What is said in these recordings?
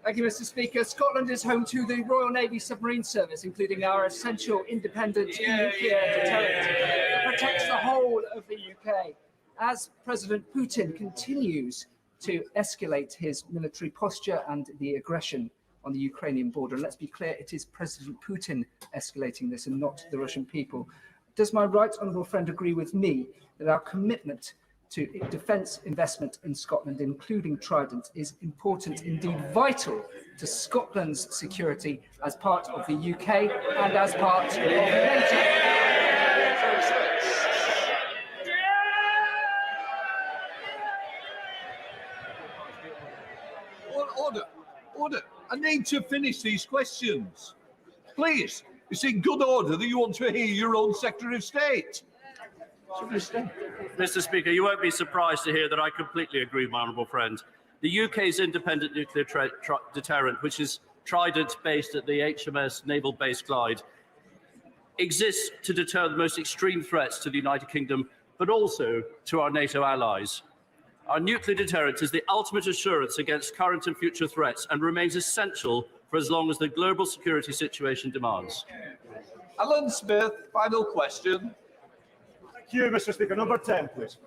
Thank you, Mr. Speaker. Scotland is home to the Royal Navy Submarine Service, including our essential independent nuclear deterrent that protects the whole of the UK. As President Putin continues to escalate his military posture and the aggression on the Ukrainian border, and let's be clear, it is President Putin escalating this and not the Russian people. Does my right honourable friend agree with me that our commitment to defence investment in Scotland, including Trident, is important, indeed vital, to Scotland's security as part of the UK and as part of NATO? Order. I need to finish these questions. Please, it's in good order that you want to hear your own Secretary of State. Mr. Speaker, you won't be surprised to hear that I completely agree with my honourable friend. The UK's independent nuclear deterrent, which is Trident based at the HMS Naval Base Clyde, exists to deter the most extreme threats to the United Kingdom, but also to our NATO allies. Our nuclear deterrent is the ultimate assurance against current and future threats and remains essential for as long as the global security situation demands. Alan Smith, final question. Thank you, Mr. Speaker. Number 10, please.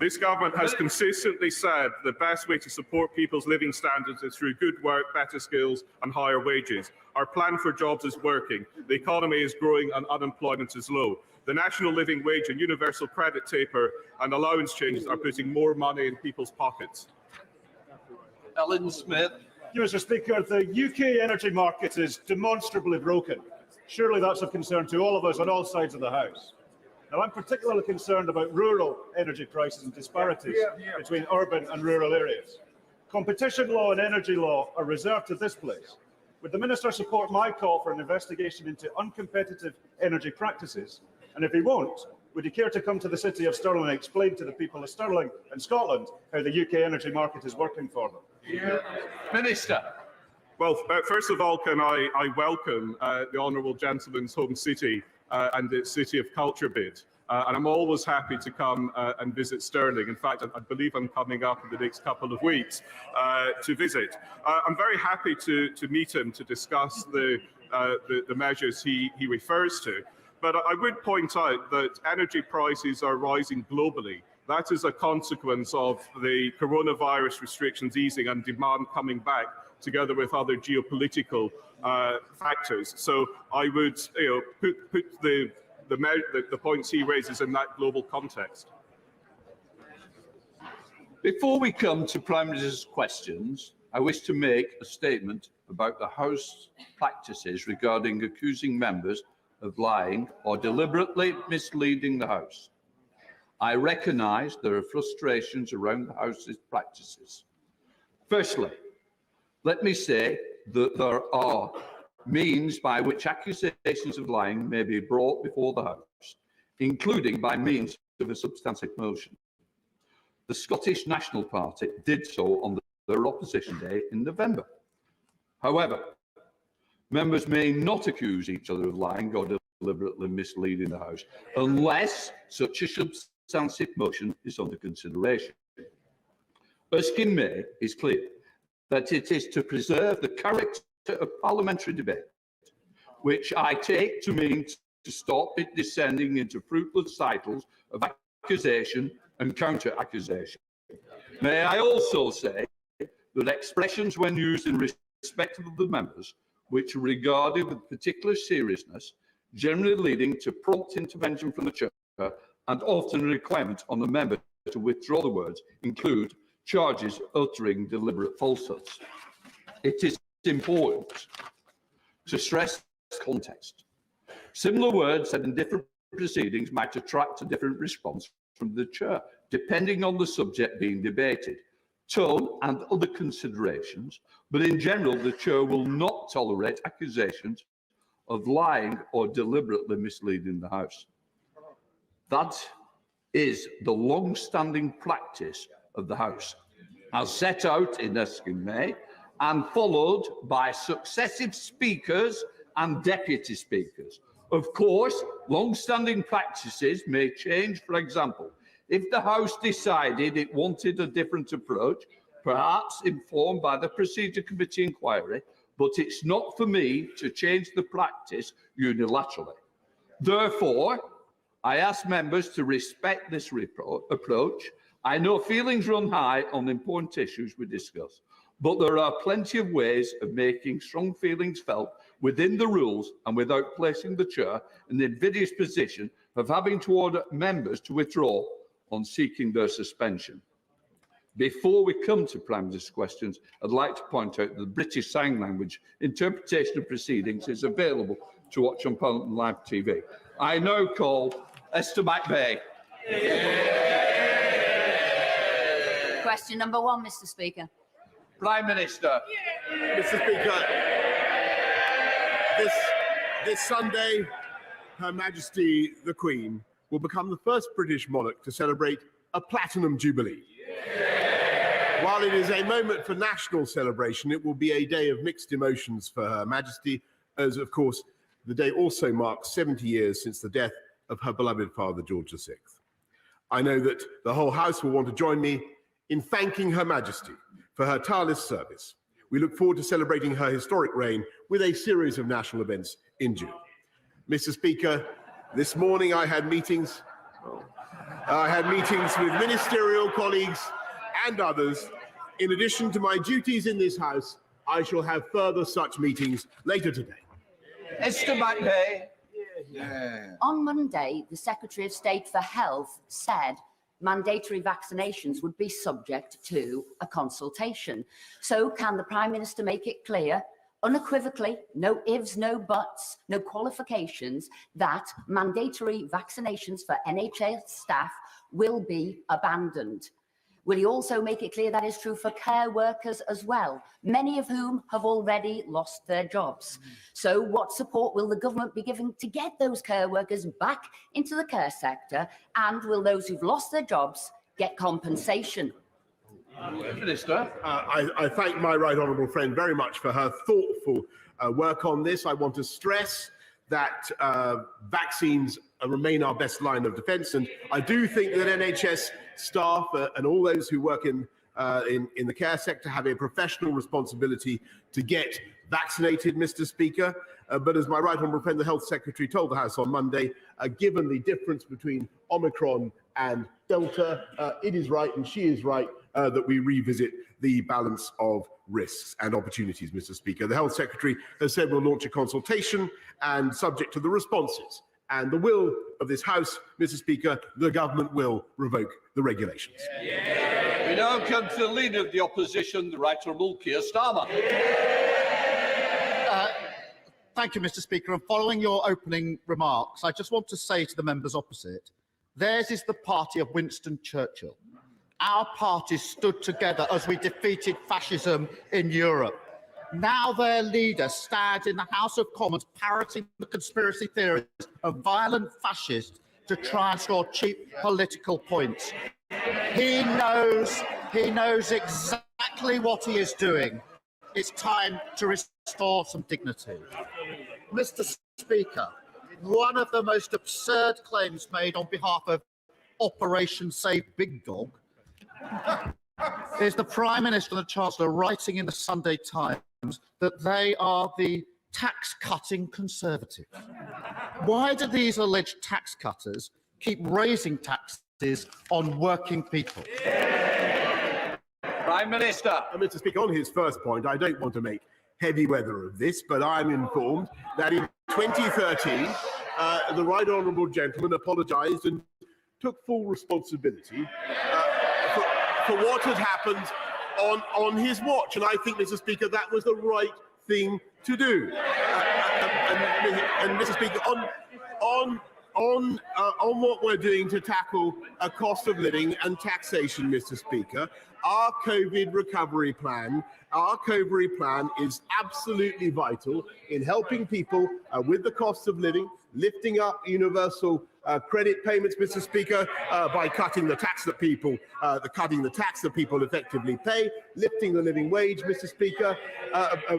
This government has consistently said the best way to support people's living standards is through good work, better skills and higher wages. Our plan for jobs is working. The economy is growing and unemployment is low. The national living wage and universal credit taper and allowance changes are putting more money in people's pockets. Alan Smith. Thank you, Mr. Speaker. The UK energy market is demonstrably broken. Surely that's of concern to all of us on all sides of the House. Now, I'm particularly concerned about rural energy prices and disparities between urban and rural areas. Competition law and energy law are reserved to this place. Would the Minister support my call for an investigation into uncompetitive energy practices? And if he won't, would he care to come to the city of Stirling and explain to the people of Stirling and Scotland how the UK energy market is working for them? Minister. Well, first of all, can I welcome the honourable gentleman's home city and its City of Culture bid. And I'm always happy to come and visit Stirling. In fact, I believe I'm coming up in the next couple of weeks to visit. I'm very happy to meet him to discuss the measures he refers to. But I would point out that energy prices are rising globally. That is a consequence of the coronavirus restrictions easing and demand coming back, together with other geopolitical factors. So I would put the points he raises in that global context. Before we come to Prime Minister's questions, I wish to make a statement about the House practices regarding accusing members of lying or deliberately misleading the House. I recognise there are frustrations around the House's practices. Firstly, let me say that there are means by which accusations of lying may be brought before the House, including by means of a substantive motion. The Scottish National Party did so on their opposition day in November. However, members may not accuse each other of lying or deliberately misleading the House unless such a substantive motion is under consideration. Erskine May is clear that it is to preserve the character of parliamentary debate, which I take to mean to stop it descending into fruitless cycles of accusation and counter-accusation. May I also say that expressions when used in respect of the members, which are regarded with particular seriousness, generally leading to prompt intervention from the Chair and often a requirement on the member to withdraw the words, include charges uttering deliberate falsehoods. It is important to stress context. Similar words said in different proceedings might attract a different response from the Chair, depending on the subject being debated, tone and other considerations, but in general, the Chair will not tolerate accusations of lying or deliberately misleading the House. That is the long-standing practice of the House, as set out in Erskine May and followed by successive speakers and deputy speakers. Of course, long-standing practices may change. For example, if the House decided it wanted a different approach, perhaps informed by the Procedure Committee inquiry, but it's not for me to change the practice unilaterally. Therefore, I ask members to respect this approach. I know feelings run high on important issues we discuss, but there are plenty of ways of making strong feelings felt within the rules and without placing the chair in the invidious position of having to order members to withdraw on seeking their suspension. Before we come to Prime Minister's questions, I'd like to point out that the British Sign Language interpretation of proceedings is available to watch on Parliament Live TV. I now call Esther McVey. Question number 1, Mr. Speaker. Prime Minister. Mr. Speaker, this Sunday, Her Majesty the Queen will become the first British monarch to celebrate a Platinum Jubilee. While it is a moment for national celebration, it will be a day of mixed emotions for Her Majesty, as, of course, the day also marks 70 years since the death of her beloved father, George VI. I know that the whole House will want to join me in thanking Her Majesty for her tireless service. We look forward to celebrating her historic reign with a series of national events in June. Mr. Speaker, this morning I had meetings with ministerial colleagues and others. In addition to my duties in this House, I shall have further such meetings later today. Esther McVey. On Monday, the Secretary of State for Health said mandatory vaccinations would be subject to a consultation. So can the Prime Minister make it clear, unequivocally, no ifs, no buts, no qualifications, that mandatory vaccinations for NHS staff will be abandoned? Will he also make it clear that is true for care workers as well, many of whom have already lost their jobs? So what support will the government be giving to get those care workers back into the care sector? And will those who've lost their jobs get compensation? Minister. I thank my right honourable friend very much for her thoughtful work on this. I want to stress that vaccines remain our best line of defence, and I do think that NHS staff and all those who work in the care sector have a professional responsibility to get vaccinated, Mr. Speaker. But as my right honourable friend, the Health Secretary, told the House on Monday, given the difference between Omicron and Delta, it is right, and she is right, that we revisit the balance of risks and opportunities, Mr. Speaker. The Health Secretary has said we'll launch a consultation, and subject to the responses and the will of this House, Mr. Speaker, the government will revoke the regulations. We now come to the Leader of the Opposition, the Right Honourable Keir Starmer. Thank you, Mr. Speaker. And following your opening remarks, I just want to say to the members opposite, theirs is the party of Winston Churchill. Our parties stood together as we defeated fascism in Europe. Now their leader stands in the House of Commons parroting the conspiracy theories of violent fascists to try and score cheap political points. He knows exactly what he is doing. It's time to restore some dignity. Mr. Speaker, one of the most absurd claims made on behalf of Operation Save Big Dog is the Prime Minister and the Chancellor writing in the Sunday Times that they are the tax-cutting Conservatives. Why do these alleged tax cutters keep raising taxes on working people? Prime Minister. Mr. Speaker, on his first point, I don't want to make heavy weather of this, but I'm informed that in 2013, the right honourable gentleman apologised and took full responsibility for what had happened on his watch, and I think, Mr. Speaker, that was the right thing to do. And Mr. Speaker, on what we're doing to tackle a cost of living and taxation, Mr. Speaker, our COVID recovery plan is absolutely vital in helping people with the cost of living, lifting up universal credit payments, Mr. Speaker, by cutting the tax that people effectively pay, lifting the living wage, Mr. Speaker,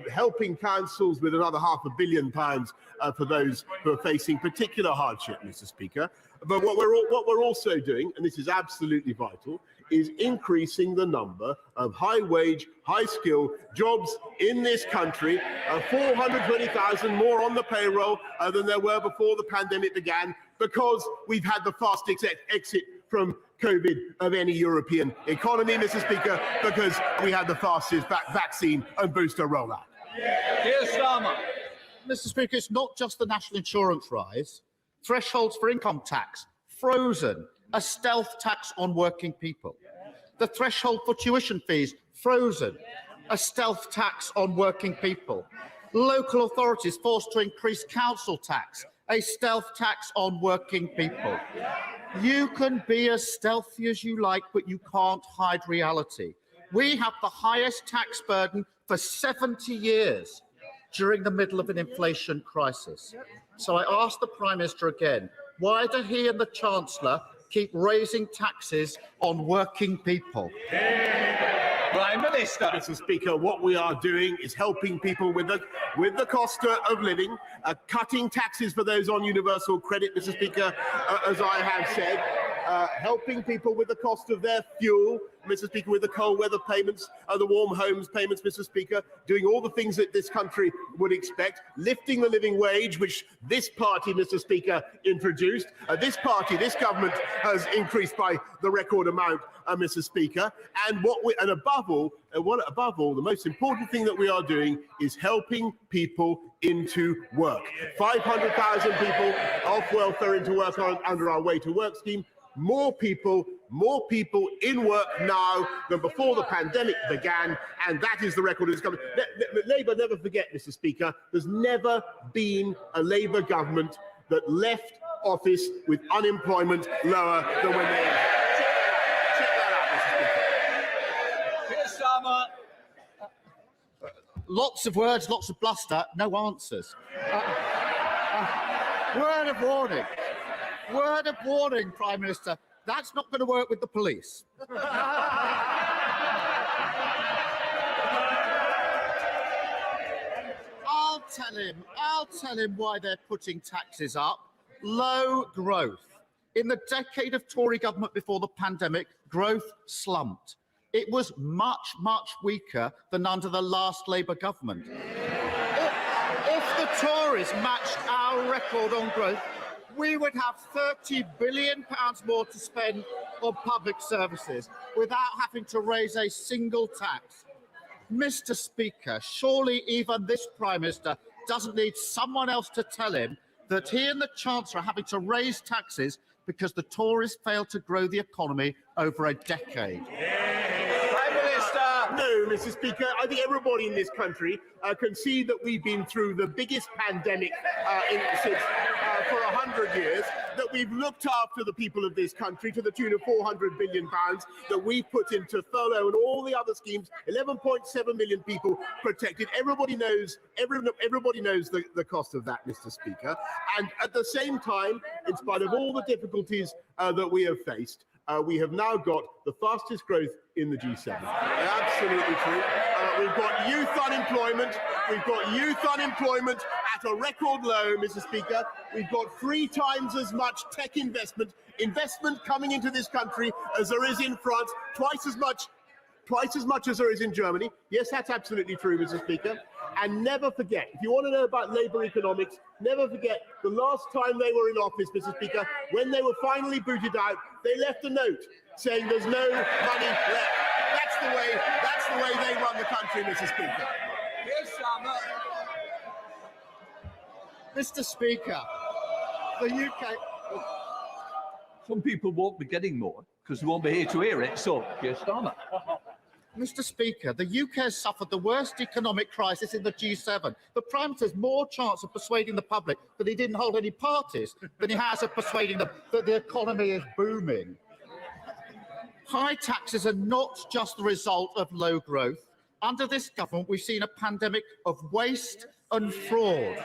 helping councils with another £500 million for those who are facing particular hardship, Mr. Speaker. But what we're also doing, and this is absolutely vital, is increasing the number of high-wage, high-skill jobs in this country. 420,000 more on the payroll than there were before the pandemic began, because we've had the fastest exit from COVID of any European economy, Mr. Speaker, because we had the fastest vaccine and booster rollout. Keir Starmer. Mr. Speaker, it's not just the national insurance rise. Thresholds for income tax, frozen. A stealth tax on working people. The threshold for tuition fees, frozen. A stealth tax on working people. Local authorities forced to increase council tax, a stealth tax on working people. You can be as stealthy as you like, but you can't hide reality. We have the highest tax burden for 70 years during the middle of an inflation crisis. So I ask the Prime Minister again, why do he and the Chancellor keep raising taxes on working people? Prime Minister. Mr. Speaker, what we are doing is helping people with the cost of living, cutting taxes for those on universal credit, Mr. Speaker, as I have said, helping people with the cost of their fuel, Mr. Speaker, with the cold weather payments, the warm homes payments, Mr. Speaker, doing all the things that this country would expect, lifting the living wage, which this party, Mr. Speaker, introduced. This government has increased by the record amount, Mr. Speaker. And above all, the most important thing that we are doing is helping people into work. 500,000 people off welfare into work under our Way to Work scheme. More people in work now than before the pandemic began, and that is the record of this government. Labour, never forget, Mr. Speaker, there's never been a Labour government that left office with unemployment lower than when they entered. Check that out, Mr. Speaker. Keir Starmer. Lots of words, lots of bluster, no answers. Word of warning. Word of warning, Prime Minister. That's not going to work with the police. I'll tell him why they're putting taxes up. Low growth. In the decade of Tory government before the pandemic, growth slumped. It was much, much weaker than under the last Labour government. If the Tories matched our record on growth, we would have £30 billion more to spend on public services without having to raise a single tax. Mr. Speaker, surely even this Prime Minister doesn't need someone else to tell him that he and the Chancellor are having to raise taxes because the Tories failed to grow the economy over a decade. Prime Minister. No, Mr. Speaker, I think everybody in this country can see that we've been through the biggest pandemic for 100 years, that we've looked after the people of this country to the tune of £400 billion, that we put into furlough and all the other schemes, 11.7 million people protected. Everybody knows the cost of that, Mr. Speaker. And at the same time, in spite of all the difficulties that we have faced, we have now got the fastest growth in the G7. Absolutely true. We've got youth unemployment. We've got youth unemployment at a record low, Mr. Speaker. We've got 3 times as much tech investment coming into this country as there is in France, twice as much as there is in Germany. Yes, that's absolutely true, Mr. Speaker. And never forget, if you want to know about Labour economics, never forget the last time they were in office, Mr. Speaker, when they were finally booted out, they left a note saying there's no money left. That's the way they run the country, Mr. Speaker. Keir Starmer. Mr. Speaker, the UK... Some people won't be getting more because they won't be here to hear it. So, Keir Starmer. Mr. Speaker, the UK has suffered the worst economic crisis in the G7. The Prime Minister has more chance of persuading the public that he didn't hold any parties than he has of persuading them that the economy is booming. High taxes are not just the result of low growth. Under this government, we've seen a pandemic of waste and fraud.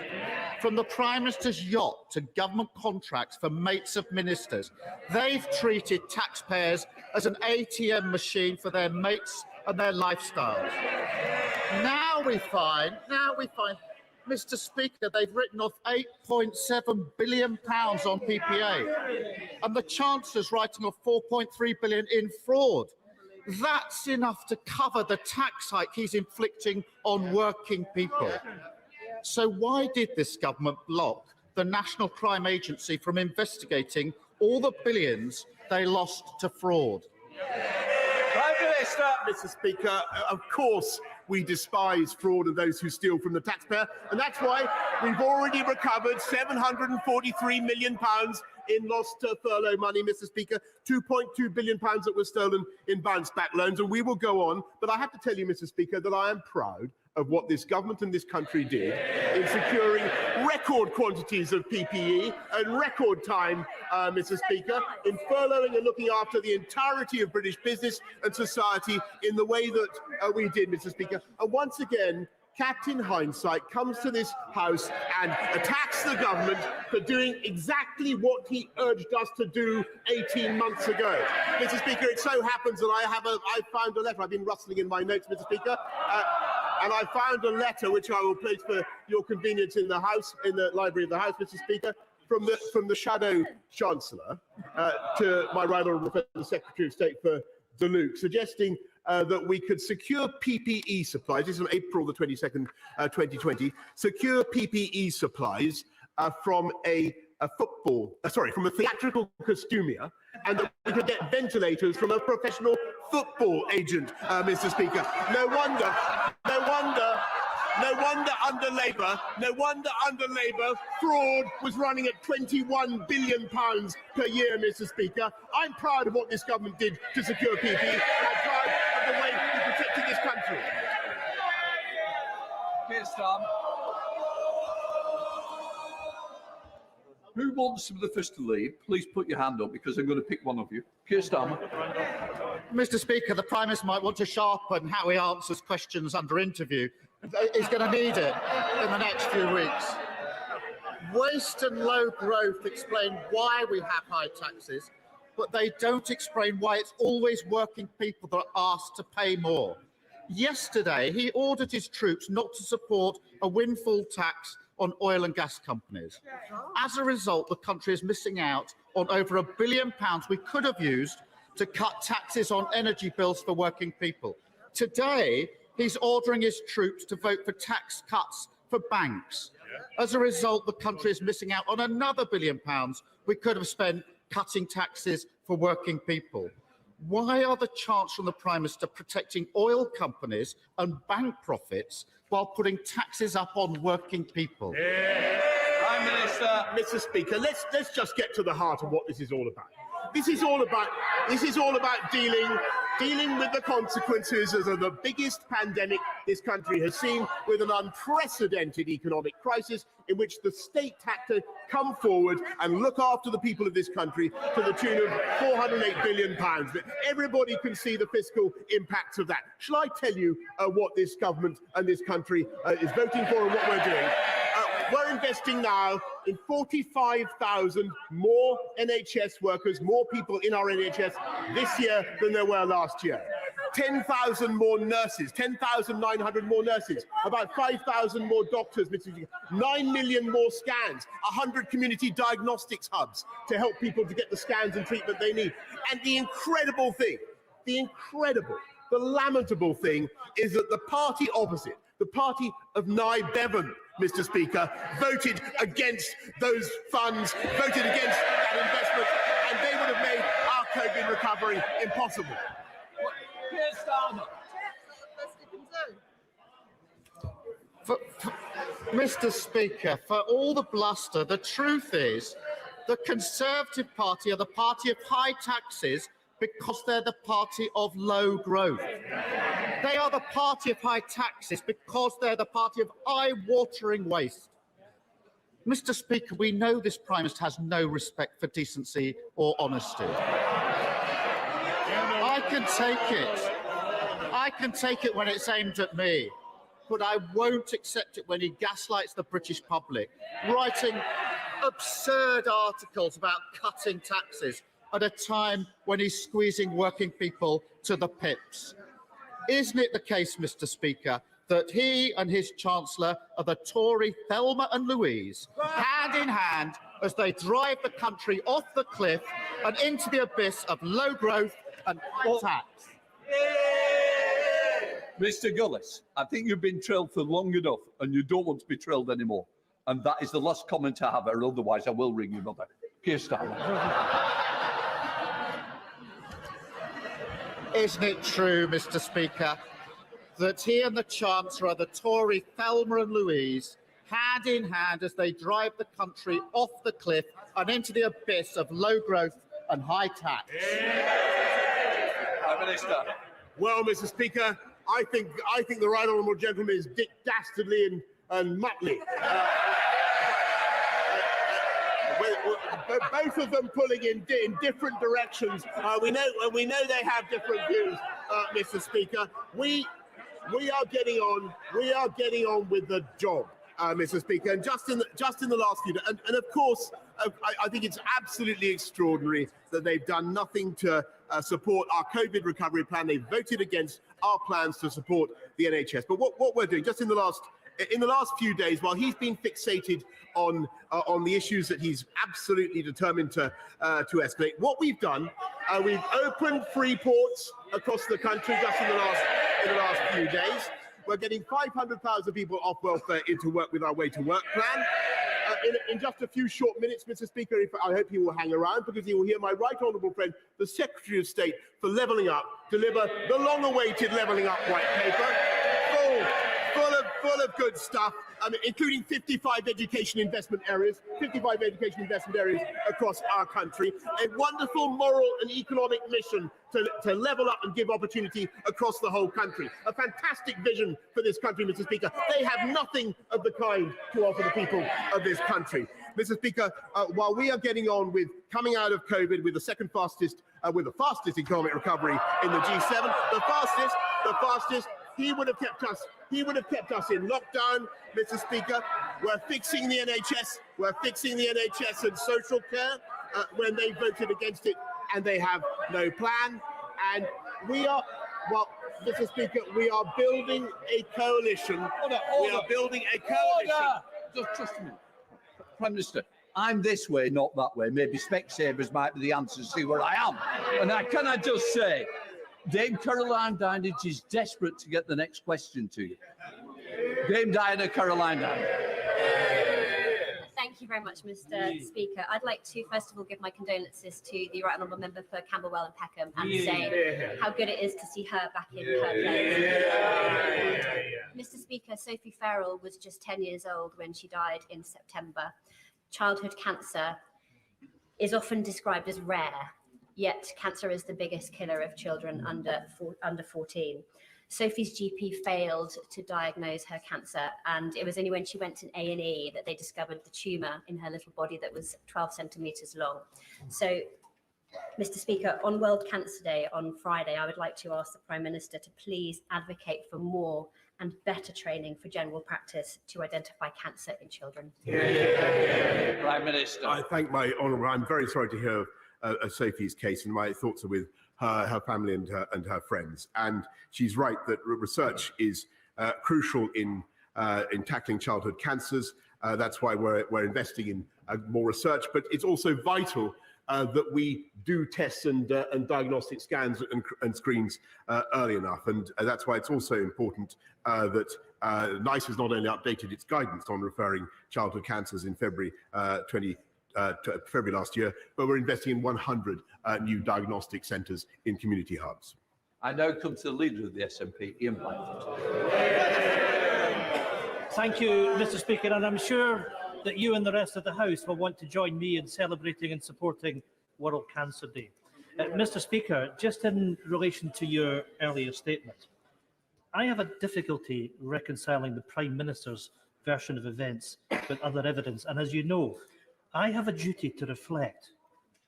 From the Prime Minister's yacht to government contracts for mates of ministers, they've treated taxpayers as an ATM machine for their mates and their lifestyles. Now we find Mr. Speaker, they've written off £8.7 billion on PPA, and the Chancellor's writing off £4.3 billion in fraud. That's enough to cover the tax hike he's inflicting on working people. So why did this government block the National Crime Agency from investigating all the billions they lost to fraud? Prime Minister. Mr. Speaker, of course we despise fraud and those who steal from the taxpayer, and that's why we've already recovered £743 million in lost furlough money, Mr. Speaker, £2.2 billion that was stolen in bounce-back loans, and we will go on. But I have to tell you, Mr. Speaker, that I am proud of what this government and this country did in securing record quantities of PPE and record time, Mr. Speaker, in furloughing and looking after the entirety of British business and society in the way that we did, Mr. Speaker. And once again, Captain Hindsight comes to this House and attacks the government for doing exactly what he urged us to do 18 months ago. Mr. Speaker, it so happens that I found a letter. I've been rustling in my notes, Mr. Speaker, and I found a letter which I will place for your convenience in the House, in the library of the House, Mr. Speaker, from the Shadow Chancellor to my right honourable friend, the Secretary of State for Luke, suggesting that we could secure PPE supplies. This is on April the 22nd, 2020. Secure PPE supplies from from a theatrical costumier, and that we could get ventilators from a professional football agent, Mr. Speaker. No wonder under Labour, fraud was running at £21 billion per year, Mr. Speaker. I'm proud of what this government did to secure PPE. I'm proud of the way we protected this country. Keir Starmer. Who wants the first to leave? Please put your hand up because I'm going to pick one of you. Keir Starmer. Mr. Speaker, the Prime Minister might want to sharpen how he answers questions under interview. He's going to need it in the next few weeks. Waste and low growth explain why we have high taxes, but they don't explain why it's always working people that are asked to pay more. Yesterday, he ordered his troops not to support a windfall tax on oil and gas companies. As a result, the country is missing out on over £1 billion we could have used to cut taxes on energy bills for working people. Today, he's ordering his troops to vote for tax cuts for banks. As a result, the country is missing out on another £1 billion we could have spent cutting taxes for working people. Why are the Chancellor and the Prime Minister protecting oil companies and bank profits while putting taxes up on working people? Prime Minister. Mr. Speaker, let's just get to the heart of what this is all about. This is all about dealing with the consequences of the biggest pandemic this country has seen, with an unprecedented economic crisis in which the state had to come forward and look after the people of this country to the tune of £408 billion. Everybody can see the fiscal impacts of that. Shall I tell you what this government and this country is voting for and what we're doing? We're investing now in 45,000 more NHS workers, more people in our NHS this year than there were last year. 10,000 more nurses, 10,900 more nurses, about 5,000 more doctors, 9 million more scans, 100 community diagnostics hubs to help people to get the scans and treatment they need. And the incredible thing, the lamentable thing is that the party opposite, the party of Nye Bevan, Mr. Speaker, voted against those funds, voted against that investment, and they would have made our COVID recovery impossible. Mr. Speaker, for all the bluster, the truth is the Conservative Party are the party of high taxes because they're the party of low growth. They are the party of high taxes because they're the party of eye-watering waste. Mr. Speaker, we know this Prime Minister has no respect for decency or honesty. I can take it when it's aimed at me, but I won't accept it when he gaslights the British public, writing absurd articles about cutting taxes at a time when he's squeezing working people to the pips. isn't it the case, Mr. Speaker, that he and his Chancellor are the Tory Thelma and Louise, hand in hand, as they drive the country off the cliff and into the abyss of low growth and tax? Mr. Gullis, I think you've been trilled for long enough and you don't want to be trilled anymore. And that is the last comment I have, or otherwise I will ring your mother. Keir Starmer. Isn't it true, Mr. Speaker, that he and the Chancellor are the Tory Thelma and Louise, hand in hand as they drive the country off the cliff and into the abyss of low growth and high tax? Prime Minister. Well, Mr. Speaker, I think the right honourable gentleman is Dick Dastardly and Muttley. Both of them pulling in different directions. We know they have different views, Mr. Speaker. We are getting on with the job, Mr. Speaker. And just in the last few days, and of course, I think it's absolutely extraordinary that they've done nothing to support our COVID recovery plan. They've voted against our plans to support the NHS. But what we're doing just in the last few days, while he's been fixated on the issues that he's absolutely determined to escalate, what we've done, we've opened free ports across the country just in the last few days. We're getting 500,000 people off welfare into work with our Way to Work plan. In just a few short minutes, Mr. Speaker, I hope he will hang around, because he will hear my right honourable friend, the Secretary of State for Levelling Up, deliver the long-awaited Levelling Up white paper, full of good stuff, including 55 education investment areas across our country. A wonderful moral and economic mission to level up and give opportunity across the whole country. A fantastic vision for this country, Mr. Speaker. They have nothing of the kind to offer the people of this country. Mr. Speaker, while we are getting on with coming out of COVID with the fastest economic recovery in the G7, the fastest, he would have kept us in lockdown, Mr. Speaker. We're fixing the NHS and social care when they voted against it, and they have no plan. And we are, well, Mr. Speaker, we are building a coalition. We are building a coalition. Just a minute. Prime Minister, I'm this way, not that way. Maybe Specsavers might be the answer to see where I am. And can I just say, Dame Caroline Dinage is desperate to get the next question to you. Dame Diana Caroline Dinage. Thank you very much, Mr. Speaker. I'd like to, first of all, give my condolences to the Right Honourable Member for Camberwell and Peckham and say how good it is to see her back in her place. Mr. Speaker, Sophie Farrell was just 10 years old when she died in September. Childhood cancer is often described as rare, yet cancer is the biggest killer of children under 14. Sophie's GP failed to diagnose her cancer, and it was only when she went to A&E that they discovered the tumour in her little body that was 12 centimetres long. So, Mr. Speaker, on World Cancer Day on Friday, I would like to ask the Prime Minister to please advocate for more and better training for general practice to identify cancer in children. Prime Minister. I thank my honourable. I'm very sorry to hear Sophie's case, and my thoughts are with her family and her friends. And she's right that research is crucial in tackling childhood cancers. That's why we're investing in more research. But it's also vital that we do tests and diagnostic scans and screens early enough. And that's why it's also important that NICE has not only updated its guidance on referring childhood cancers in February February last year, but we're investing in 100 new diagnostic centres in community hubs. I now come to the leader of the SNP, Ian Blanford. Thank you, Mr. Speaker, and I'm sure that you and the rest of the House will want to join me in celebrating and supporting World Cancer Day. Mr. Speaker, just in relation to your earlier statement, I have a difficulty reconciling the Prime Minister's version of events with other evidence, and as you know, I have a duty to reflect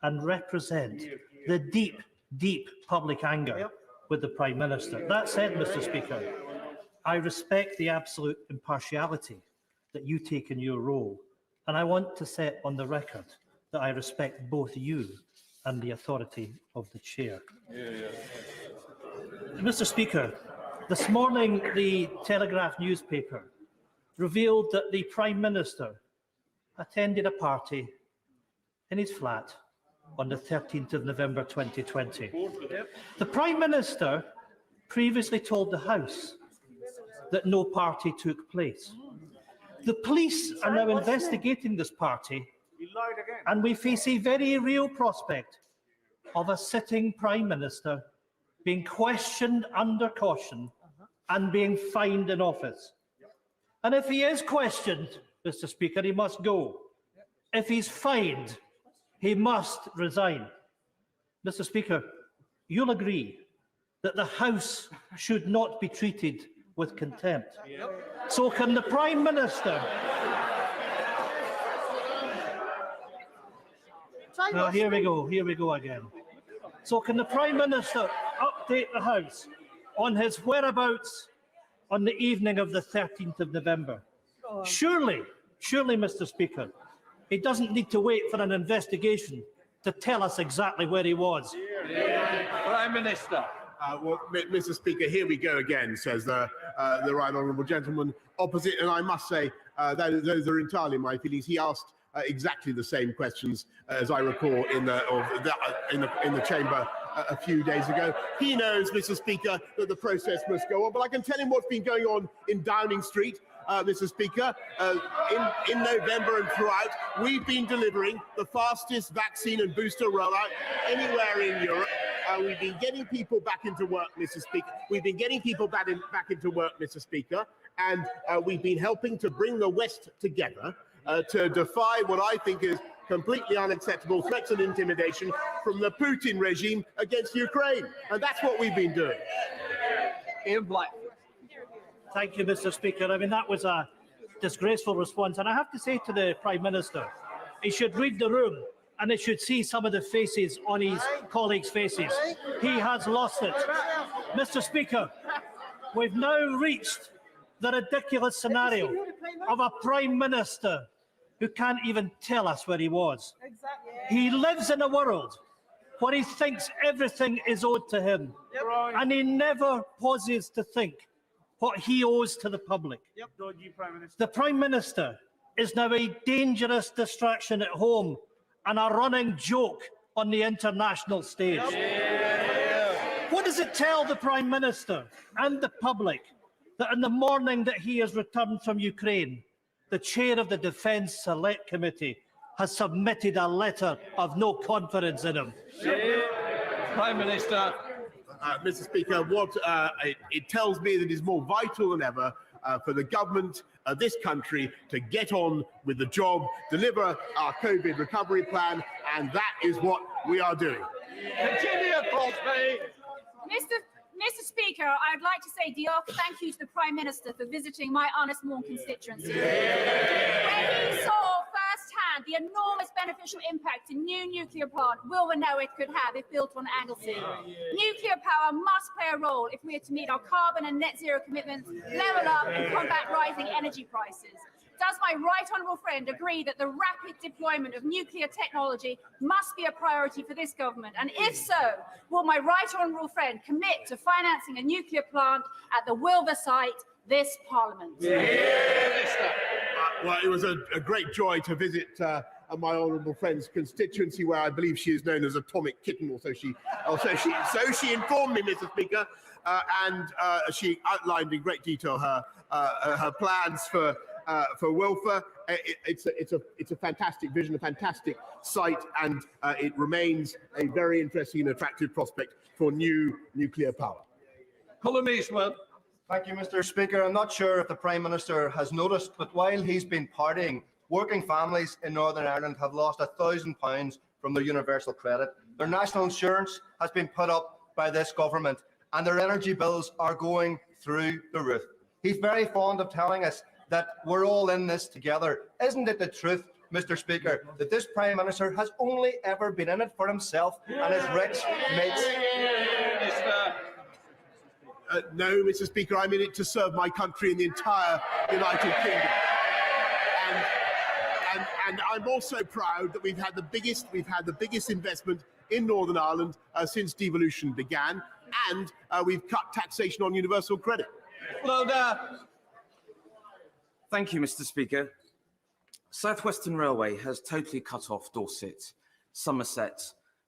and represent the deep, deep public anger with the Prime Minister. That said, Mr. Speaker, I respect the absolute impartiality that you take in your role, and I want to set on the record that I respect both you and the authority of the Chair. Mr. Speaker, This morning, the Telegraph newspaper revealed that the Prime Minister attended a party in his flat on the 13th of November 2020. The Prime Minister previously told the House that no party took place. The police are now investigating this party, and we face a very real prospect of a sitting Prime Minister being questioned under caution and being fined in office. And if he is questioned, Mr. Speaker, he must go. If he's fined, he must resign. Mr. Speaker, you'll agree that the House should not be treated with contempt. So can the Prime Minister... Now, here we go again. So can the Prime Minister update the House on his whereabouts on the evening of the 13th of November? Surely, Mr. Speaker, he doesn't need to wait for an investigation to tell us exactly where he was. Prime Minister. Well, Mr. Speaker, here we go again, says the right honourable gentleman opposite, and I must say those are entirely my feelings. He asked exactly the same questions as I recall in the chamber a few days ago. He knows, Mr. Speaker, that the process must go on, but I can tell him what's been going on in Downing Street. Mr. Speaker, in November and throughout, we've been delivering the fastest vaccine and booster rollout anywhere in Europe. We've been getting people back into work, Mr. Speaker. We've been getting people back into work, Mr. Speaker, and we've been helping to bring the West together to defy what I think is completely unacceptable threats and intimidation from the Putin regime against Ukraine. And that's what we've been doing. Ian Black. Thank you, Mr. Speaker. I mean, that was a disgraceful response. And I have to say to the Prime Minister, he should read the room and he should see some of the faces on his colleagues' faces. He has lost it. Mr. Speaker, we've now reached the ridiculous scenario of a Prime Minister who can't even tell us where he was. He lives in a world where he thinks everything is owed to him, and he never pauses to think what he owes to the public. The Prime Minister is now a dangerous distraction at home and a running joke on the international stage. What does it tell the Prime Minister and the public that in the morning that he has returned from Ukraine, the chair of the Defence Select Committee has submitted a letter of no confidence in him? Prime Minister. Mr. Speaker, it tells me that it is more vital than ever for the government of this country to get on with the job, deliver our COVID recovery plan, and that is what we are doing. Continue, Crosby. Mr. Speaker, I'd like to say thank you to the Prime Minister for visiting my Honest Mourne constituency, where he saw firsthand the enormous beneficial impact a new nuclear plant will know it could have if built on Anglesey. Nuclear power must play a role if we are to meet our carbon and net zero commitments, level up and combat rising energy prices. Does my right honourable friend agree that the rapid deployment of nuclear technology must be a priority for this government? And if so, will my right honourable friend commit to financing a nuclear plant at the Wilver site this Parliament? Well, it was a great joy to visit my honourable friend's constituency, where I believe she is known as Atomic Kitten, or so she informed me, Mr. Speaker, and she outlined in great detail her plans for Wilfer. It's a fantastic vision, a fantastic site, and it remains a very interesting and attractive prospect for new nuclear power. Colin Eastwood. Thank you, Mr. Speaker. I'm not sure if the Prime Minister has noticed, but while he's been partying, working families in Northern Ireland have lost £1,000 from their universal credit. Their national insurance has been put up by this government, and their energy bills are going through the roof. He's very fond of telling us that we're all in this together. Isn't it the truth, Mr. Speaker, that this Prime Minister has only ever been in it for himself and his rich mates? No, Mr. Speaker, I'm in it to serve my country and the entire United Kingdom. And I'm also proud that we've had the biggest investment in Northern Ireland since devolution began. and we've cut taxation on universal credit. Thank you, Mr. Speaker. South Western Railway has totally cut off Dorset, Somerset,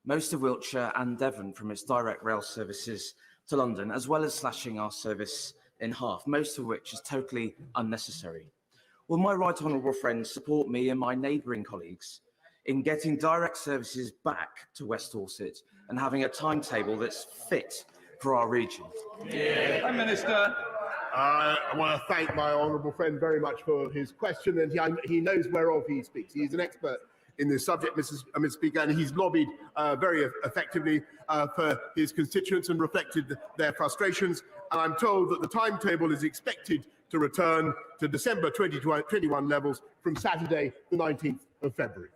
most of Wiltshire and Devon from its direct rail services to London, as well as slashing our service in half, most of which is totally unnecessary. Will my right honourable friends support me and my neighbouring colleagues in getting direct services back to West Dorset and having a timetable that's fit for our region? Prime Minister. I want to thank my honourable friend very much for his question, and he knows whereof he speaks. He's an expert in this subject, Mr. Speaker, and he's lobbied very effectively for his constituents and reflected their frustrations. And I'm told that the timetable is expected to return to December 2021 levels from Saturday, the 19th of February.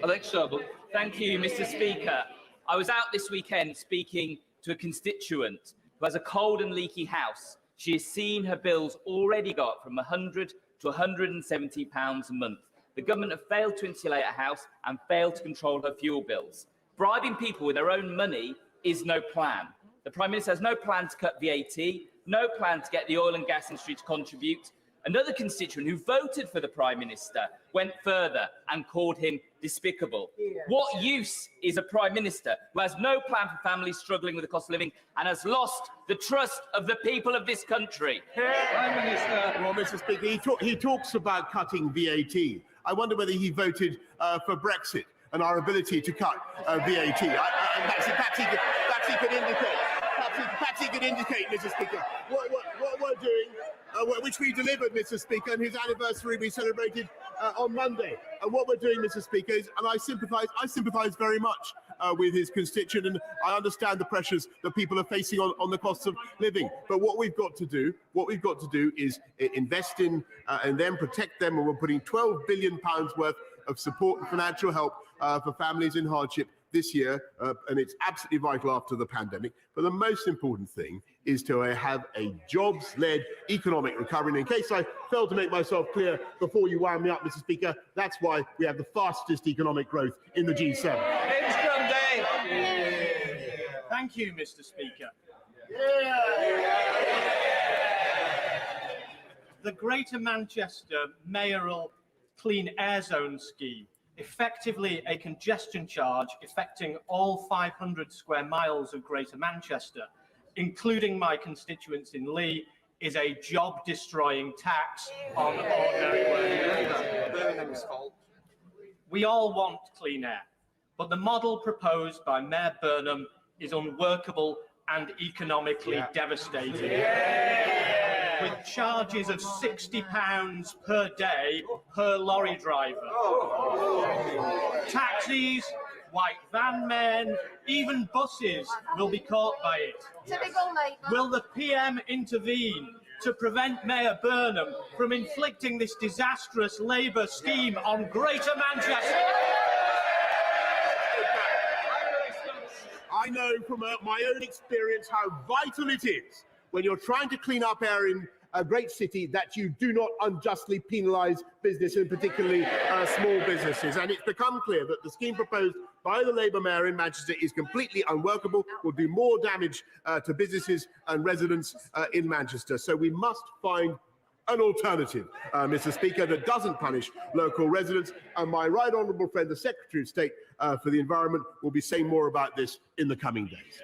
Alex Sherbel. Thank you, Mr. Speaker. I was out this weekend speaking to a constituent who has a cold and leaky house. She has seen her bills already go up from £100 to £170 a month. The government have failed to insulate her house and failed to control her fuel bills. Bribing people with their own money is no plan. The Prime Minister has no plan to cut VAT, no plan to get the oil and gas industry to contribute. Another constituent who voted for the Prime Minister went further and called him despicable. What use is a Prime Minister who has no plan for families struggling with the cost of living and has lost the trust of the people of this country? Prime Minister. Well, Mr. Speaker, he talks about cutting VAT. I wonder whether he voted for Brexit and our ability to cut VAT. Perhaps he could indicate, Mr. Speaker, what we're doing, which we delivered, Mr. Speaker, and his anniversary we celebrated on Monday. And what we're doing, Mr. Speaker, is, and I sympathise very much with his constituent, and I understand the pressures that people are facing on the cost of living. But what we've got to do is invest in and then protect them, and we're putting £12 billion worth of support and financial help for families in hardship this year, and it's absolutely vital after the pandemic. But the most important thing is to have a jobs-led economic recovery. And in case I failed to make myself clear before you wound me up, Mr. Speaker, that's why we have the fastest economic growth in the G7. Thank you, Mr. Speaker. The Greater Manchester Mayoral Clean Air Zone scheme, effectively a congestion charge affecting all 500 square miles of Greater Manchester, including my constituents in Lee, is a job-destroying tax on ordinary workers. We all want clean air, but the model proposed by Mayor Burnham is unworkable and economically devastating. With charges of £60 per day per lorry driver. Taxis, white van men, even buses will be caught by it. Typical Labour. Will the PM intervene to prevent Mayor Burnham from inflicting this disastrous Labour scheme on Greater Manchester? I know from my own experience how vital it is when you're trying to clean up air in a great city that you do not unjustly penalise business, and particularly small businesses. And it's become clear that the scheme proposed by the Labour Mayor in Manchester is completely unworkable, will do more damage to businesses and residents in Manchester. So we must find an alternative, Mr. Speaker, that doesn't punish local residents. And my right honourable friend, the Secretary of State for the Environment, will be saying more about this in the coming days.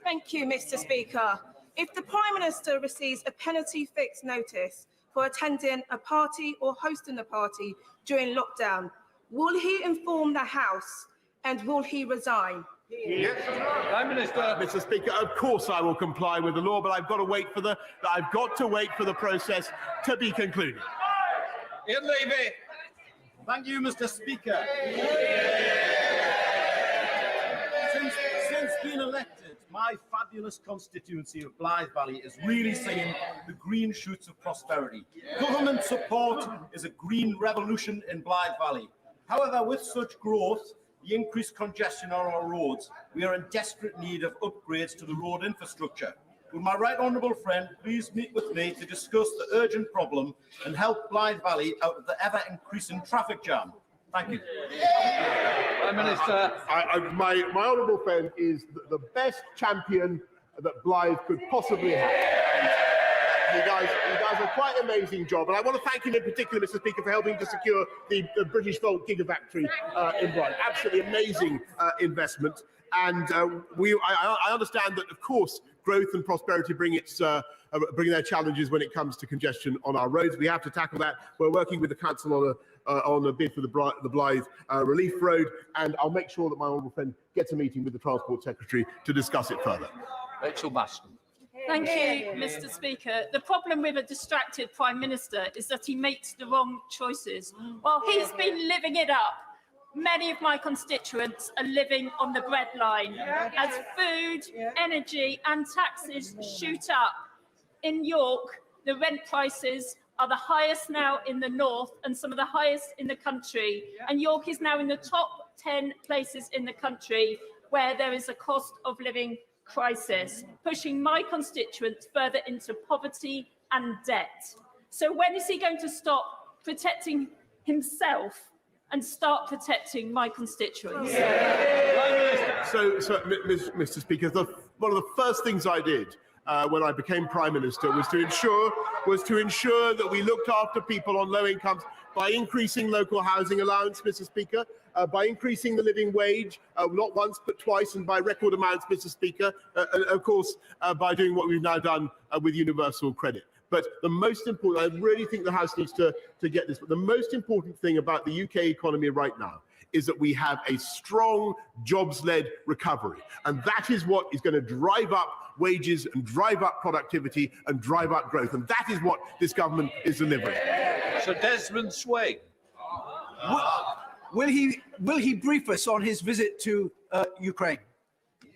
Thank you, Mr. Speaker. If the Prime Minister receives a penalty fixed notice for attending a party or hosting a party during lockdown, will he inform the House and will he resign? Yes, Prime Minister. Mr. Speaker, of course I will comply with the law, but I've got to wait for the process to be concluded. Ian Levy. Thank you, Mr. Speaker. Since being elected, my fabulous constituency of Blythe Valley is really seeing the green shoots of prosperity. Government support is a green revolution in Blythe Valley. However, with such growth, the increased congestion on our roads, we are in desperate need of upgrades to the road infrastructure. Will my right honourable friend please meet with me to discuss the urgent problem and help Blythe Valley out of the ever-increasing traffic jam? Thank you. Prime Minister. My honourable friend is the best champion that Blythe could possibly have. And he does a quite amazing job. And I want to thank him in particular, Mr. Speaker, for helping to secure the British Volt gigafactory in Brighton. Absolutely amazing investment. And I understand that, of course, growth and prosperity bring their challenges when it comes to congestion on our roads. We have to tackle that. We're working with the council on a bid for the Blythe Relief Road, and I'll make sure that my honourable friend gets a meeting with the Transport Secretary to discuss it further. Rachel Baston. Thank you, Mr. Speaker. The problem with a distracted Prime Minister is that he makes the wrong choices. While he's been living it up, many of my constituents are living on the breadline as food, energy and taxes shoot up. In York, the rent prices are the highest now in the north and some of the highest in the country. And York is now in the top 10 places in the country where there is a cost of living crisis, pushing my constituents further into poverty and debt. So when is he going to stop protecting himself and start protecting my constituents? So, Mr. Speaker, one of the first things I did when I became Prime Minister was to ensure that we looked after people on low incomes by increasing local housing allowance, Mr. Speaker, by increasing the living wage, not once but twice, and by record amounts, Mr. Speaker, and of course by doing what we've now done with universal credit. But the most important, I really think the House needs to get this, but the most important thing about the UK economy right now is that we have a strong jobs-led recovery. And that is what is going to drive up wages and drive up productivity and drive up growth. And that is what this government is delivering. So Desmond Sway. Will he brief us on his visit to Ukraine?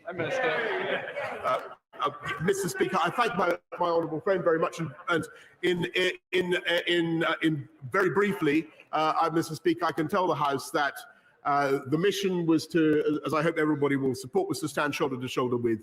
Prime Minister. Mr. Speaker, I thank my honourable friend very much, and in very briefly, Mr. Speaker, I can tell the House that the mission was to, as I hope everybody will support, was to stand shoulder to shoulder with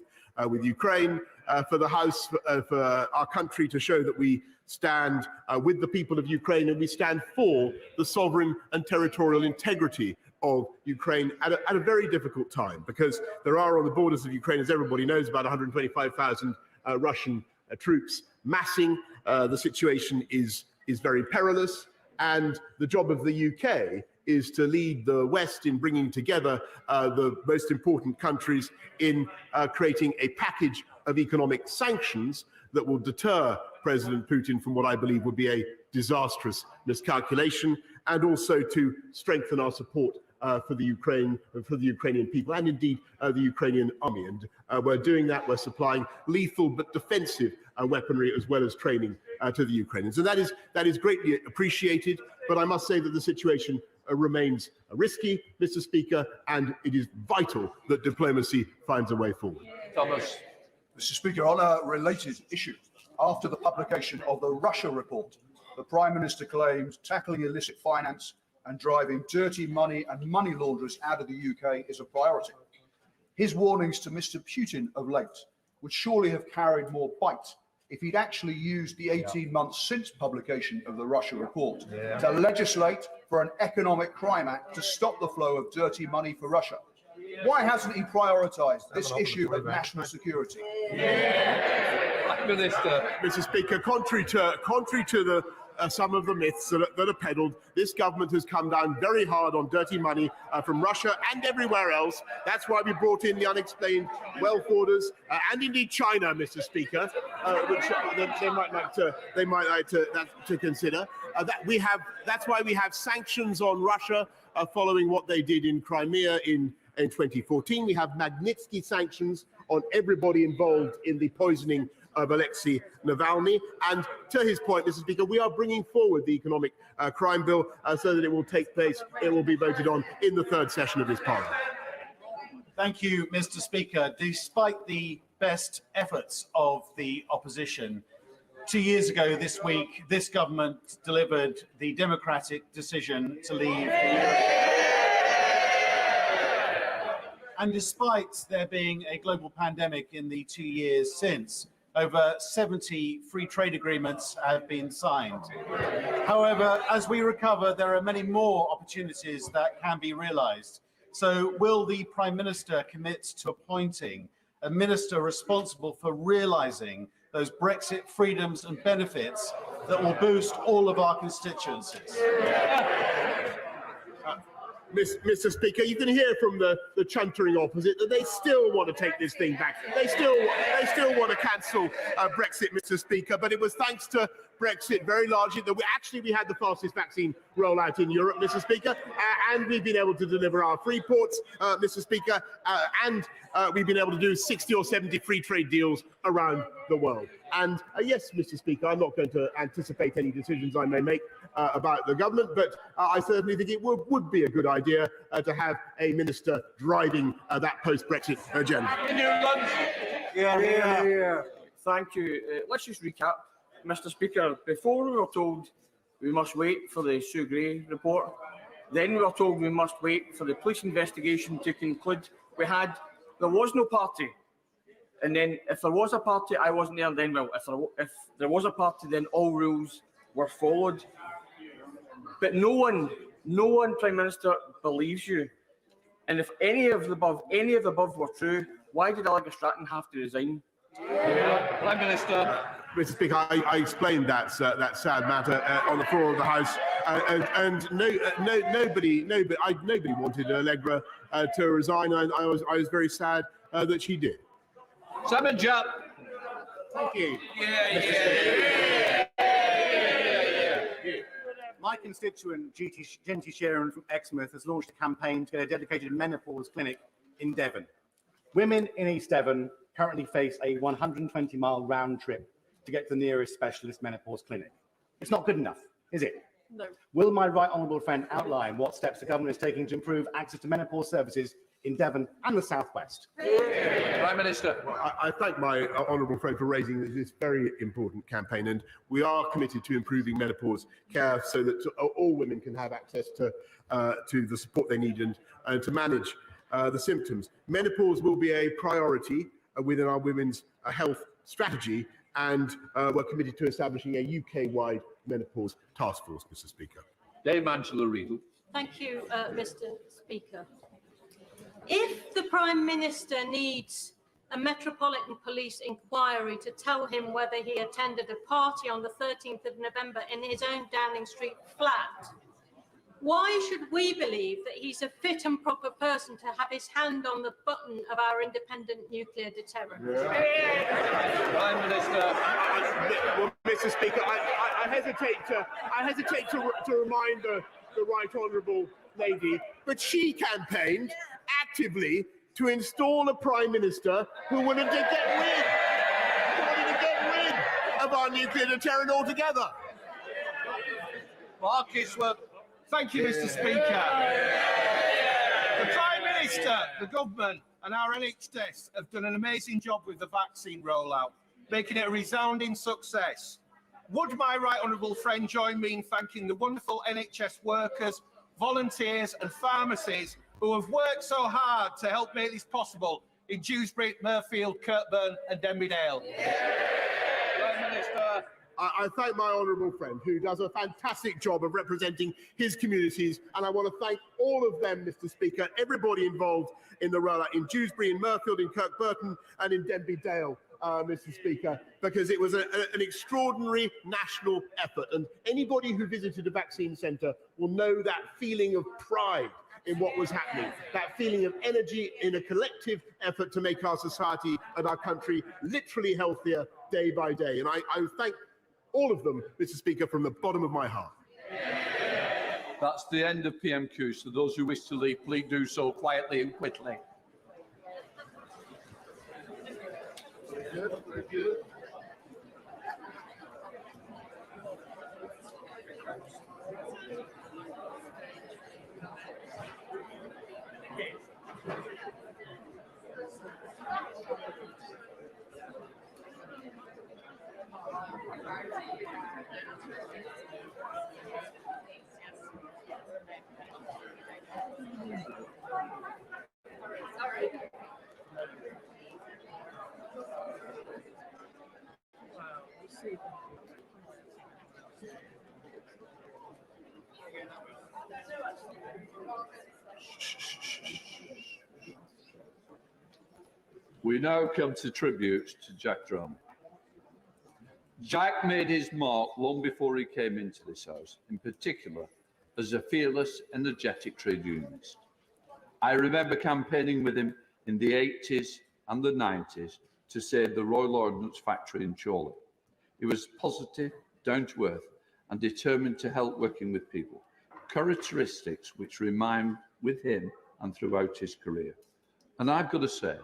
Ukraine, for the House, for our country to show that we stand with the people of Ukraine and we stand for the sovereign and territorial integrity of Ukraine at a very difficult time, because there are on the borders of Ukraine, as everybody knows, about 125,000 Russian troops massing. The situation is very perilous, and the job of the UK is to lead the West in bringing together the most important countries in creating a package of economic sanctions that will deter President Putin from what I believe would be a disastrous miscalculation, and also to strengthen our support for the Ukrainian people and indeed the Ukrainian army. And we're doing that. We're supplying lethal but defensive weaponry as well as training to the Ukrainians. And that is greatly appreciated. But I must say that the situation remains risky, Mr. Speaker, and it is vital that diplomacy finds a way forward. Thomas. Mr. Speaker, on a related issue, after the publication of the Russia report, the Prime Minister claims tackling illicit finance and driving dirty money and money launderers out of the UK is a priority. His warnings to Mr. Putin of late would surely have carried more bite if he'd actually used the 18 months since publication of the Russia report to legislate for an economic crime act to stop the flow of dirty money for Russia. Why hasn't he prioritised this issue of national security? Minister. Mr. Speaker, contrary to some of the myths that are peddled, this government has come down very hard on dirty money from Russia and everywhere else. That's why we brought in the unexplained wealth orders and indeed China, Mr. Speaker, which they might like to consider. That's why we have sanctions on Russia following what they did in Crimea in 2014. We have Magnitsky sanctions on everybody involved in the poisoning of Alexei Navalny. And to his point, Mr. Speaker, we are bringing forward the economic crime bill so that it will take place, it will be voted on in the third session of this Parliament. Thank you, Mr. Speaker. Despite the best efforts of the opposition, 2 years ago this week, this government delivered the democratic decision to leave the European. And despite there being a global pandemic in the 2 years since, over 70 free trade agreements have been signed. However, as we recover, there are many more opportunities that can be realised. So will the Prime Minister commit to appointing a minister responsible for realising those Brexit freedoms and benefits that will boost all of our constituencies? Mr. Speaker, you can hear from the chuntering opposite that they still want to take this thing back. They still want to cancel Brexit, Mr. Speaker. But it was thanks to Brexit very largely that we had the fastest vaccine rollout in Europe, Mr. Speaker, and we've been able to deliver our free ports, Mr. Speaker, and we've been able to do 60 or 70 free trade deals around the world. And yes, Mr. Speaker, I'm not going to anticipate any decisions I may make about the government, but I certainly think it would be a good idea to have a minister driving that post-Brexit agenda. Thank you. Let's just recap, Mr. Speaker. Before we were told we must wait for the Sue Gray report, then we were told we must wait for the police investigation to conclude. There was no party. And then if there was a party, I wasn't there then. Well, if there was a party, then all rules were followed. But no one, Prime Minister, believes you. And if any of the above were true, why did Allegra Stratton have to resign? Prime Minister. Mr. Speaker, I explained that sad matter on the floor of the House, and nobody wanted Allegra to resign. I was very sad that she did. Simon Jupp. Thank you. My constituent, Genty Sharon from Exmouth, has launched a campaign to get a dedicated menopause clinic in Devon. Women in East Devon currently face a 120-mile round trip to get to the nearest specialist menopause clinic. It's not good enough, is it? No. Will my right honourable friend outline what steps the government is taking to improve access to menopause services in Devon and the South West? Prime Minister. I thank my honourable friend for raising this very important campaign, and we are committed to improving menopause care so that all women can have access to the support they need and to manage the symptoms. Menopause will be a priority within our women's health strategy, and we're committed to establishing a UK-wide menopause task force, Mr. Speaker. Dame Angela Riedel. Thank you, Mr. Speaker. If the Prime Minister needs a Metropolitan Police inquiry to tell him whether he attended a party on the 13th of November in his own Downing Street flat, why should we believe that he's a fit and proper person to have his hand on the button of our independent nuclear deterrent? Prime Minister. Well, Mr. Speaker, I hesitate to remind the right honourable lady, but she campaigned actively to install a Prime Minister who wanted to get rid of our nuclear deterrent altogether. Marcus Worth. Thank you, Mr. Speaker. The Prime Minister, the government and our NHS have done an amazing job with the vaccine rollout, making it a resounding success. Would my right honourable friend join me in thanking the wonderful NHS workers, volunteers and pharmacies who have worked so hard to help make this possible in Dewsbury, Mirfield, Kirkburn and Denbydale? Prime Minister. I thank my honourable friend, who does a fantastic job of representing his communities, and I want to thank all of them, Mr. Speaker, everybody involved in the rollout in Dewsbury, in Mirfield, in Kirkburton and in Denbydale, Mr. Speaker, because it was an extraordinary national effort, and anybody who visited a vaccine centre will know that feeling of pride in what was happening, that feeling of energy in a collective effort to make our society and our country literally healthier day by day. And I thank all of them, Mr. Speaker, from the bottom of my heart. That's the end of PMQs. So those who wish to leave, please do so quietly and quickly. Very good. Shh. We now come to tributes to Jack Drum. Jack made his mark long before he came into this House, in particular as a fearless, energetic trade unionist. I remember campaigning with him in the 80s and the 90s to save the Royal Ordnance factory in Chorley. He was positive, down to earth, and determined to help working with people, characteristics which remain with him and throughout his career. And I've got to say,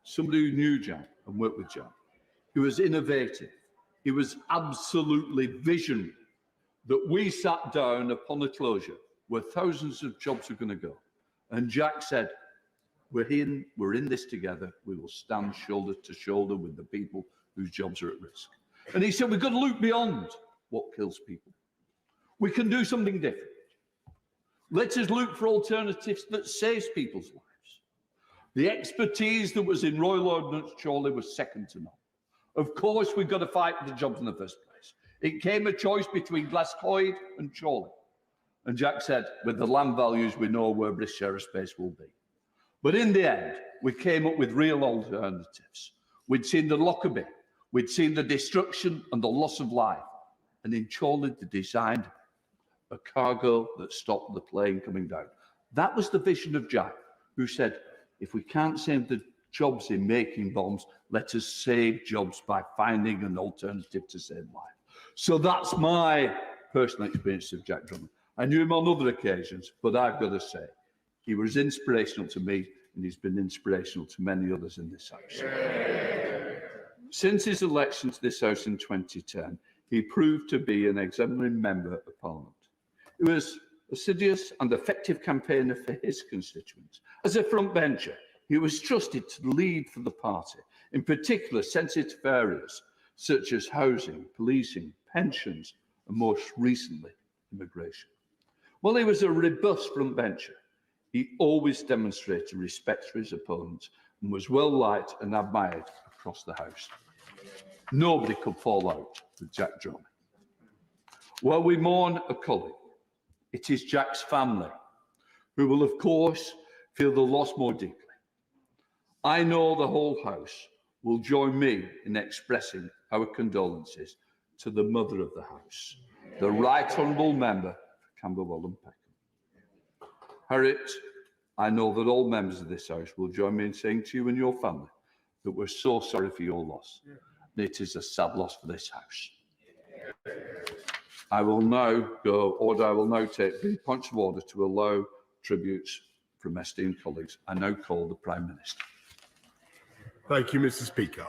somebody who knew Jack and worked with Jack, he was innovative, he was absolutely visionary, that we sat down upon a closure where thousands of jobs are going to go. And Jack said, we're in this together, we will stand shoulder to shoulder with the people whose jobs are at risk. And he said, we've got to look beyond what kills people. We can do something different. Let us look for alternatives that saves people's lives. The expertise that was in Royal Ordnance Chorley was second to none. Of course, we've got to fight for the jobs in the first place. It came a choice between Glascoid and Chorley. And Jack said, with the land values, we know where British Aerospace will be. But in the end, we came up with real alternatives. We'd seen the Lockerbie, we'd seen the destruction and the loss of life. And in Chorley, they designed a cargo that stopped the plane coming down. That was the vision of Jack, who said, if we can't save the jobs in making bombs, let us save jobs by finding an alternative to save life. So that's my personal experience of Jack Drummond. I knew him on other occasions, but I've got to say, he was inspirational to me, and he's been inspirational to many others in this House. Since his election to this House in 2010, he proved to be an exemplary member of Parliament. He was assiduous and effective campaigner for his constituents. As a frontbencher, he was trusted to lead for the party, in particular sensitive areas such as housing, policing, pensions, and most recently, immigration. While he was a robust frontbencher, he always demonstrated respect for his opponents and was well liked and admired across the House. Nobody could fall out with Jack Drummond. While we mourn a colleague, it is Jack's family who will, of course, feel the loss more deeply. I know the whole House will join me in expressing our condolences to the mother of the House, the Right Honourable Member for Camberwell and Peckham. Harriet, I know that all members of this House will join me in saying to you and your family that we're so sorry for your loss. It is a sad loss for this House. I will now take the points of order to allow tributes from esteemed colleagues. I now call the Prime Minister. Thank you, Mr. Speaker.